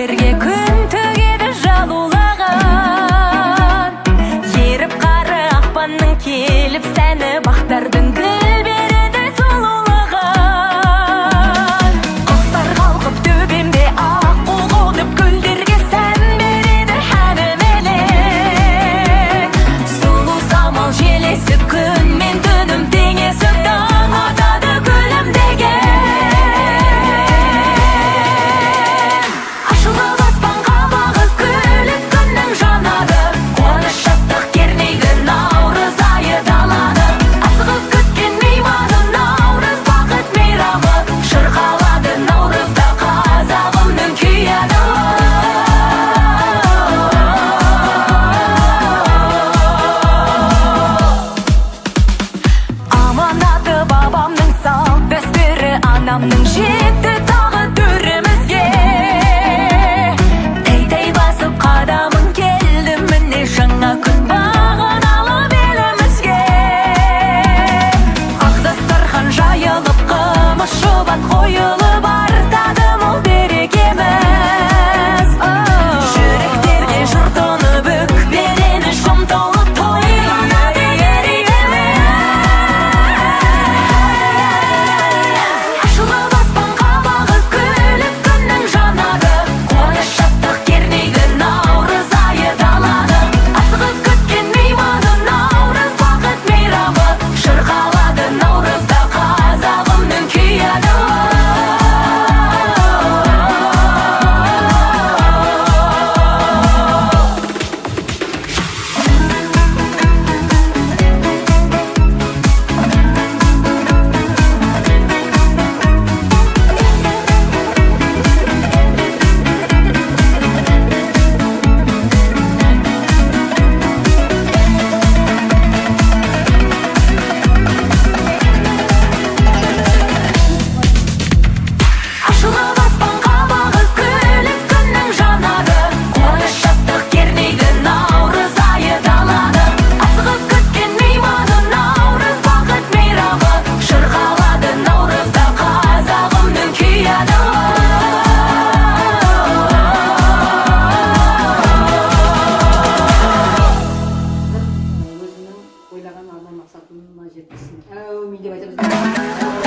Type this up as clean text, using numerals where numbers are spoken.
гүлдерге күн төгеді жалулаған. Еріп қары ақпанның келіп сәні бақтардың гүл береді сұлулаған. Құстар қалқып төбемде ақ қоңып гүлдерге сән береді әнімелек. Сұлу самал желесі күн мен түнім теңесіп таң атады күлімдеген. Ашылып аспанға бағып күліп күннің жанады. Қуаныш шаттық кернейді наурыз айы даланы. Асығып күткен мейманы наурыз бақыт мейрамы. Шырқалады наурызда қазағымның күйі. Аманаты бабамның салт дәстүрі, анамның жетті тағы төрімізге. Тәй-тәй басып қадамын келді міне жаңа күн бағыналы белімізге. Ақ дастархан жайылып қымыз шұбат қойылып артады мол берекеміз. Жүректерге жұртынып өкпелені шым толып тойланады мерекеміз. Ашылып аспанға бағып күліп күннің жанады. Қуаныш шаттық кернейді наурыз айы даланы. Асығып күткен мейманы наурыз бақыт мейрамы. Шырқалады наурызда қазағымның күйі. Ашылып аспанға бағып күліп күннің жанады. Қуаныш шаттық кернейді наурыз айы даланы. Асығып күткен мейманы наурыз бақыт мейрамы. Шырқалады наурызда қазағымның күйі. Өзінің ойлаған арман мақсатына жеткізсін. Әумин деп айтамыз.